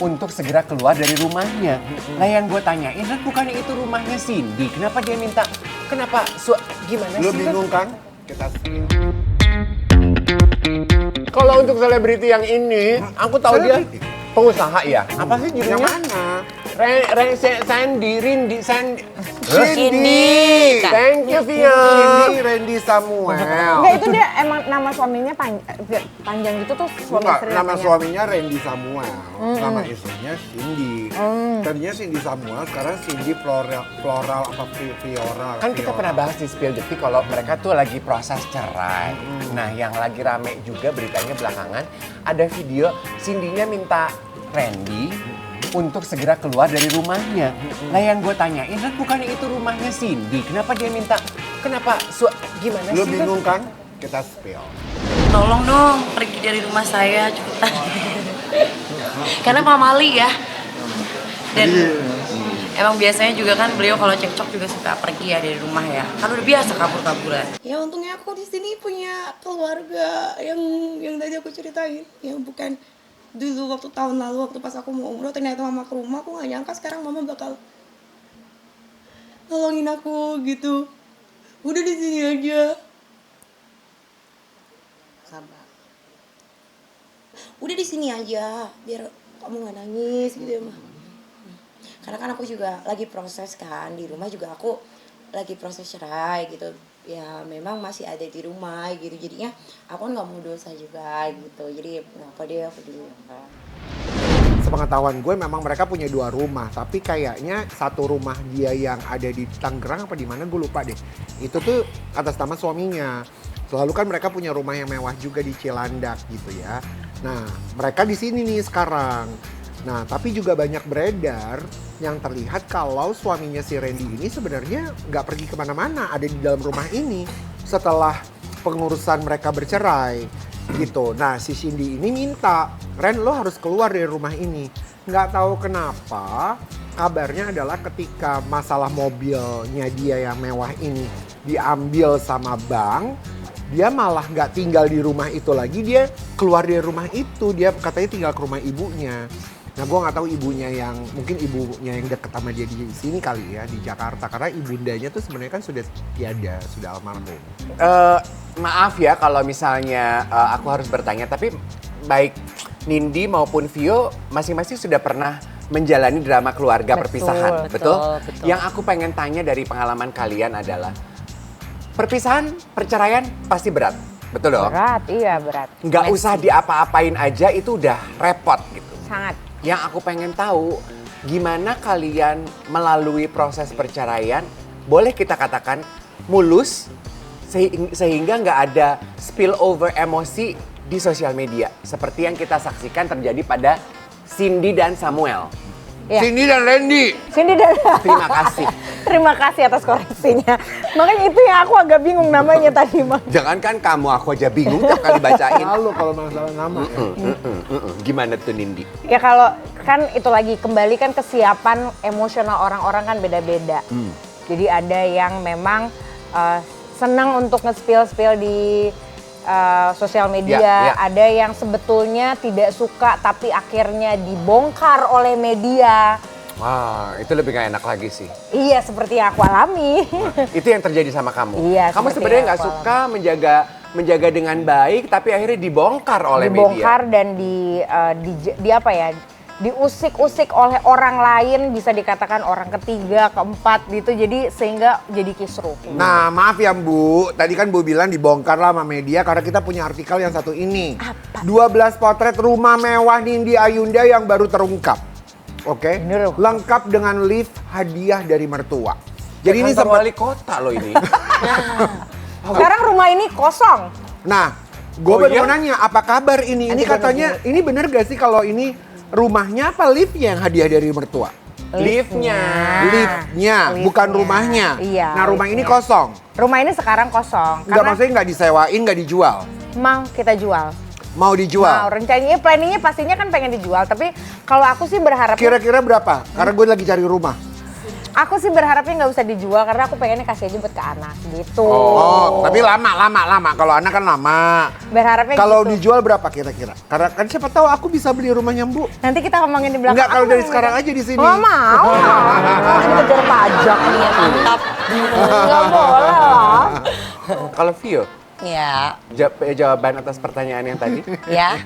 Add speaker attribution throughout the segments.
Speaker 1: untuk segera keluar dari rumahnya. Lah yang gue tanyain kan bukannya itu rumahnya Cindy. Kenapa dia minta, gimana
Speaker 2: Lu
Speaker 1: sih?
Speaker 2: bingung kan? Kita kalau untuk selebriti yang ini, aku tahu dia pengusaha ya. Apa sih judulnya?
Speaker 1: Yang mana? Rindi, Sandy.
Speaker 2: Cindy.
Speaker 1: Thank you, Via.
Speaker 2: Cindy Randy Samuel.
Speaker 3: Enggak, itu dia emang nama suaminya panjang gitu tuh suami
Speaker 2: Enggak,
Speaker 3: istri
Speaker 2: nama
Speaker 3: namanya.
Speaker 2: suaminya Randy Samuel. Nama istrinya Cindy. Tadinya Cindy Samuel, sekarang Cindy Floral apa Fiora.
Speaker 1: Kan kita pernah bahas di Spill Detik kalau mereka tuh lagi proses cerai. Nah, yang lagi rame juga beritanya belakangan, ada video Cindy-nya minta Randy untuk segera keluar dari rumahnya. Lah yang gue tanyain kan bukannya itu rumahnya Cindy. Kenapa dia minta, gimana
Speaker 2: Lu
Speaker 1: sih?
Speaker 2: bingung kan? Kita spill.
Speaker 4: Tolong dong pergi dari rumah saya cepetan. Karena pamali ya. Dan emang biasanya juga kan beliau kalau cekcok juga suka pergi ya dari rumah ya. Kan udah biasa kabur-kaburan.
Speaker 5: Ya untungnya aku di sini punya keluarga yang tadi aku ceritain, yang bukan dulu waktu tahun lalu waktu pas aku mau umroh ternyata mama ke rumah, aku nggak nyangka sekarang mama bakal nolongin aku gitu. Udah di sini aja. Sabar. Udah di sini aja biar kamu nggak nangis gitu ya mah. Karena kan aku juga lagi proses kan di rumah juga aku lagi proses cerai gitu. Ya memang masih ada di rumah gitu, jadinya aku kan nggak mau dosa juga gitu, jadi nggak apa deh aku dulu ya.
Speaker 2: Sepengetahuan gue memang mereka punya 2 rumah, tapi kayaknya satu rumah dia yang ada di Tangerang apa di mana gue lupa deh. Itu tuh atas nama suaminya. Selalu kan mereka punya rumah yang mewah juga di Cilandak gitu ya. Nah, mereka di sini nih sekarang. Nah, tapi juga banyak beredar yang terlihat kalau suaminya si Randy ini sebenarnya nggak pergi kemana-mana, ada di dalam rumah ini setelah pengurusan mereka bercerai gitu. Nah, si Cindy ini minta, Ren lo harus keluar dari rumah ini. Nggak tahu kenapa, kabarnya adalah ketika masalah mobilnya dia yang mewah ini diambil sama bank, dia malah nggak tinggal di rumah itu lagi, dia keluar dari rumah itu, dia katanya tinggal ke rumah ibunya. Nah, gue nggak tahu ibunya yang, mungkin ibunya yang deket sama dia di sini kali ya, di Jakarta. Karena ibundanya tuh sebenarnya kan sudah tiada, sudah almarhum.
Speaker 1: Maaf ya kalau misalnya aku harus bertanya, tapi baik Nindi maupun Vio masing-masing sudah pernah menjalani drama keluarga perpisahan, betul? Yang aku pengen tanya dari pengalaman kalian adalah, perpisahan, perceraian pasti berat, betul dong?
Speaker 3: Berat, iya berat.
Speaker 1: Nggak usah diapa-apain aja itu udah repot gitu.
Speaker 3: Sangat.
Speaker 1: Yang aku pengen tahu, gimana kalian melalui proses perceraian, boleh kita katakan mulus, sehingga nggak ada spillover emosi di sosial media. Seperti yang kita saksikan terjadi pada Cindy dan Samuel.
Speaker 3: Ya.
Speaker 2: Cindy dan Randy.
Speaker 3: Cindy dan
Speaker 1: Terima kasih.
Speaker 3: Terima kasih atas koreksinya. Makanya itu yang aku agak bingung namanya tadi, Bang.
Speaker 1: Jangankan kamu, aku aja bingung tiap kali bacain.
Speaker 2: Lalu kalau masalah nama ya.
Speaker 1: Gimana tuh Nindi?
Speaker 3: Ya kalau kan itu lagi kembali kan kesiapan emosional orang-orang kan beda-beda. Jadi ada yang memang senang untuk nge-spill di sosial media, ada yang sebetulnya tidak suka tapi akhirnya dibongkar oleh media.
Speaker 1: Wah, itu lebih gak enak lagi sih.
Speaker 3: Iya, seperti yang aku alami.
Speaker 1: Itu yang terjadi sama kamu.
Speaker 3: Iya,
Speaker 1: kamu
Speaker 3: seperti
Speaker 1: sebenarnya
Speaker 3: yang
Speaker 1: nggak
Speaker 3: aku
Speaker 1: suka menjaga dengan baik, tapi akhirnya dibongkar oleh
Speaker 3: Dibongkar
Speaker 1: media.
Speaker 3: dan di apa ya? Diusik-usik oleh orang lain, bisa dikatakan orang ketiga, keempat gitu, jadi sehingga jadi kisruh.
Speaker 2: Nah, maaf ya Bu, tadi kan Bu bilang dibongkar lah sama media karena kita punya artikel yang satu ini.
Speaker 3: Apa?
Speaker 2: 12 potret rumah mewah Nindi Ayunda yang baru terungkap. Oke?
Speaker 3: Bener.
Speaker 2: Lengkap dengan lift hadiah dari mertua. Jadi ini
Speaker 1: Kantor
Speaker 2: sempat.
Speaker 1: wali kota loh ini.
Speaker 3: Sekarang rumah ini kosong.
Speaker 2: Nah, gue
Speaker 1: Oh,
Speaker 2: baru
Speaker 1: iya?
Speaker 2: mau nanya apa kabar ini? Ini
Speaker 3: Nanti
Speaker 2: katanya, ini bener gak sih kalau ini rumahnya apa liftnya yang hadiah dari mertua?
Speaker 1: Liftnya.
Speaker 2: Liftnya, bukan rumahnya.
Speaker 3: Iya,
Speaker 2: Nah, rumah ini
Speaker 3: liftnya.
Speaker 2: kosong.
Speaker 3: Rumah ini sekarang kosong.
Speaker 2: Enggak, maksudnya nggak disewain, nggak dijual.
Speaker 3: mau kita jual.
Speaker 2: Mau dijual.
Speaker 3: Mau, rencananya, planningnya pastinya kan pengen dijual. Tapi kalau aku sih berharap
Speaker 2: Kira-kira berapa? Karena gue lagi cari rumah.
Speaker 3: Aku sih berharapnya nggak usah dijual karena aku pengennya kasih aja buat ke anak gitu.
Speaker 2: Oh, tapi lama. Kalau anak kan lama.
Speaker 3: Berharapnya
Speaker 2: Kalau
Speaker 3: gitu.
Speaker 2: dijual berapa kira-kira? Karena kan siapa tahu aku bisa beli rumahnya Bu.
Speaker 3: Nanti kita ngomongin di belakang.
Speaker 2: Enggak, kalau
Speaker 3: Aku
Speaker 2: dari
Speaker 3: mau
Speaker 2: sekarang
Speaker 3: ngomongin.
Speaker 2: aja di sini.
Speaker 3: Oh, mau. Ini kejar pajak nih.
Speaker 4: Iya, mantap.
Speaker 3: Nggak boleh lah.
Speaker 1: Kalau Vio,
Speaker 4: Ya,
Speaker 1: jawaban atas pertanyaan yang tadi?
Speaker 4: ya.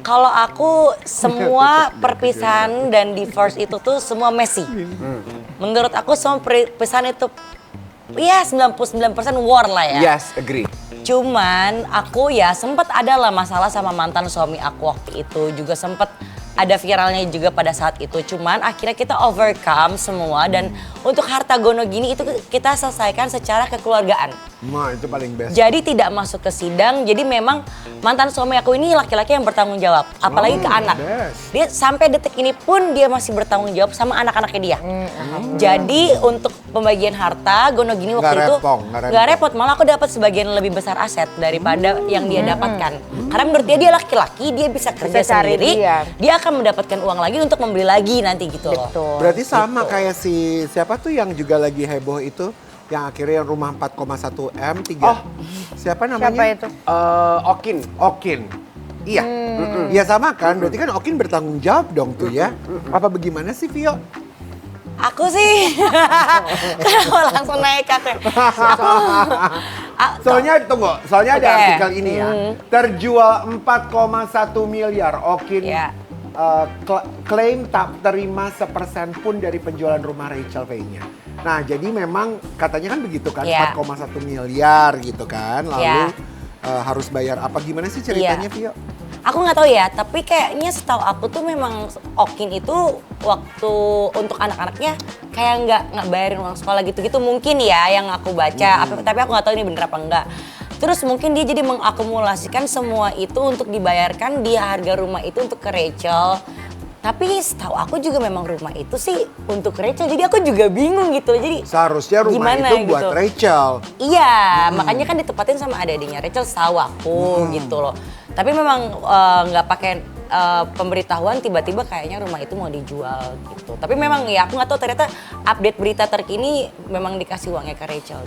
Speaker 4: Kalau aku semua perpisahan dan divorce itu tuh semua messy. Menurut aku semua perpisahan itu ya 99% war lah ya.
Speaker 1: Yes, agree.
Speaker 4: Cuman aku ya sempet ada lah masalah sama mantan suami aku waktu itu. Juga sempet ada viralnya juga pada saat itu. Cuman akhirnya kita overcome semua dan untuk harta gono gini itu kita selesaikan secara kekeluargaan.
Speaker 2: Nah, itu paling best.
Speaker 4: Jadi tidak masuk ke sidang. Jadi memang mantan suami aku ini laki-laki yang bertanggung jawab, apalagi ke anak.
Speaker 2: best.
Speaker 4: Dia sampai detik ini pun dia masih bertanggung jawab sama anak-anaknya dia. Jadi untuk pembagian harta gono gini waktu
Speaker 2: Nggak
Speaker 4: itu
Speaker 2: repot,
Speaker 4: nggak repot, malah aku dapat sebagian lebih besar aset daripada yang dia dapatkan. Karena menurut dia laki-laki, dia bisa kerja
Speaker 3: cari
Speaker 4: sendiri,
Speaker 3: dia.
Speaker 4: dia akan mendapatkan uang lagi untuk membeli lagi nanti gitu loh.
Speaker 3: Betul.
Speaker 2: Berarti sama kayak si siapa tuh yang juga lagi heboh itu yang akhirnya rumah 4,1 M 3. Siapa namanya?
Speaker 3: Siapa itu?
Speaker 1: Okin.
Speaker 2: Okin. Iya. Iya sama kan? Berarti kan Okin bertanggung jawab dong tuh ya. Apa bagaimana sih Vio?
Speaker 4: Aku sih, kenapa langsung naik aku?
Speaker 2: Soalnya ada
Speaker 4: Oke.
Speaker 2: artikel ini ya. Terjual 4,1 miliar. Okin
Speaker 4: Ya.
Speaker 2: klaim tak terima sepersen pun dari penjualan rumah Rachel Faye-nya. Nah, jadi memang katanya kan begitu kan,
Speaker 4: Ya.
Speaker 2: 4,1 miliar gitu kan. Lalu
Speaker 4: Ya.
Speaker 2: harus bayar apa gimana sih ceritanya,
Speaker 4: Iya.
Speaker 2: Vio?
Speaker 4: Aku nggak tahu ya, tapi kayaknya setahu aku tuh memang Okin itu waktu untuk anak-anaknya kayak nggak bayarin uang sekolah gitu-gitu mungkin ya yang aku baca. Tapi aku nggak tahu ini bener apa enggak. Terus mungkin dia jadi mengakumulasikan semua itu untuk dibayarkan di harga rumah itu untuk ke Rachel. Tapi setahu aku juga memang rumah itu sih untuk Rachel. Jadi aku juga bingung gitu. Jadi
Speaker 2: Seharusnya rumah
Speaker 4: gimana
Speaker 2: itu buat
Speaker 4: gitu.
Speaker 2: Rachel.
Speaker 4: Iya, makanya kan ditempatin sama adik-adiknya Rachel, setahu aku gitu loh. Tapi memang nggak pakai pemberitahuan tiba-tiba kayaknya rumah itu mau dijual gitu. Tapi memang ya aku nggak tahu ternyata update berita terkini memang dikasih uangnya ke Rachel.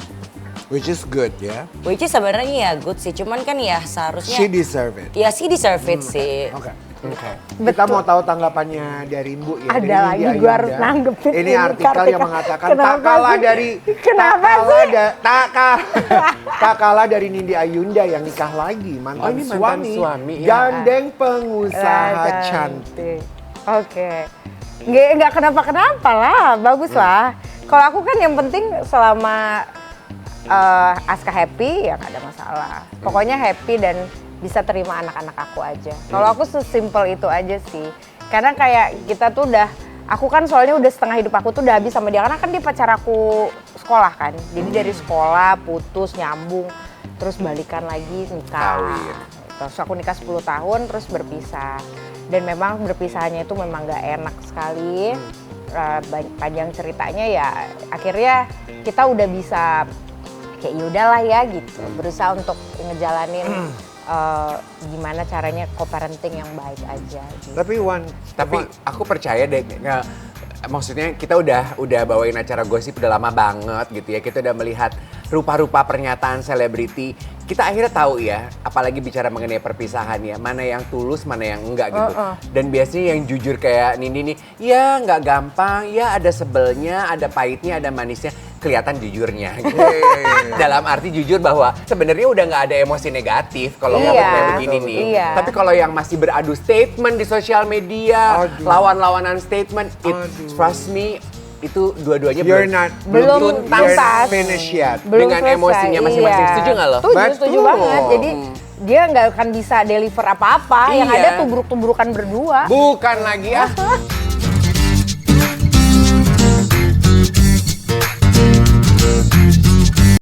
Speaker 2: Which is good ya.
Speaker 4: Which is sebenarnya ya good sih, cuman kan ya seharusnya
Speaker 2: She deserve it.
Speaker 4: ya sih deserve it sih.
Speaker 2: Oke.
Speaker 3: Betul.
Speaker 2: Kita mau tahu tanggapannya dari Ibu ya.
Speaker 3: Ada
Speaker 2: dari
Speaker 3: lagi,
Speaker 2: India
Speaker 3: gua harus
Speaker 2: Ayunda.
Speaker 3: nanggepin
Speaker 2: Ini
Speaker 3: ini,
Speaker 2: artikel
Speaker 3: Kartika.
Speaker 2: yang mengatakan
Speaker 3: Kenapa
Speaker 2: tak kalah
Speaker 3: sih?
Speaker 2: dari
Speaker 3: Kenapa sih?
Speaker 2: tak kalah dari Nindi Ayunda yang nikah lagi mantan,
Speaker 1: Oh, ini mantan suami, ya.
Speaker 2: gandeng pengusaha cantik.
Speaker 3: Oke. Nggak kenapa-kenapa lah, bagus lah. Kalau aku kan yang penting selama Aska happy ya nggak ada masalah. Pokoknya happy dan bisa terima anak-anak aku aja. Kalau aku sesimpel itu aja sih. Karena kayak kita tuh udah, aku kan soalnya udah setengah hidup aku tuh udah habis sama dia. Karena kan dia pacar aku sekolah kan. Jadi dari sekolah putus, nyambung, terus balikan lagi nikah.
Speaker 1: Kawin.
Speaker 3: Terus aku nikah 10 tahun terus berpisah. Dan memang berpisahnya itu memang gak enak sekali. Panjang ceritanya ya akhirnya kita udah bisa kayak yaudahlah ya gitu. Berusaha untuk ngejalanin gimana caranya co-parenting yang baik aja gitu.
Speaker 2: Tapi
Speaker 1: Tapi aku percaya deh, maksudnya kita udah bawain acara gosip udah lama banget gitu ya. Kita udah melihat rupa-rupa pernyataan selebriti. Kita akhirnya tahu ya, apalagi bicara mengenai perpisahan ya, mana yang tulus, mana yang enggak gitu. Dan biasanya yang jujur kayak Nindi nih, ya nggak gampang, ya ada sebelnya, ada pahitnya, ada manisnya. Kelihatan jujurnya gitu. Dalam arti jujur bahwa sebenarnya udah nggak ada emosi negatif kalau
Speaker 3: Iya.
Speaker 1: ngomong kayak begini nih.
Speaker 3: Iya.
Speaker 1: Tapi kalau yang masih beradu statement di sosial media,
Speaker 2: Aduh.
Speaker 1: lawan-lawanan statement, trust me, itu dua-duanya
Speaker 2: You're not
Speaker 3: Belum
Speaker 1: tuntas.
Speaker 3: tuntas.
Speaker 2: finish yet.
Speaker 3: Belum
Speaker 1: dengan
Speaker 3: selesai,
Speaker 1: emosinya masing-masing.
Speaker 3: iya.
Speaker 1: Setuju nggak lo?
Speaker 3: Setuju
Speaker 2: Betul.
Speaker 3: banget. Jadi dia nggak akan bisa deliver apa-apa. Yang
Speaker 1: Iya.
Speaker 3: ada tubruk-tubrukan berdua.
Speaker 1: Bukan lagi ah.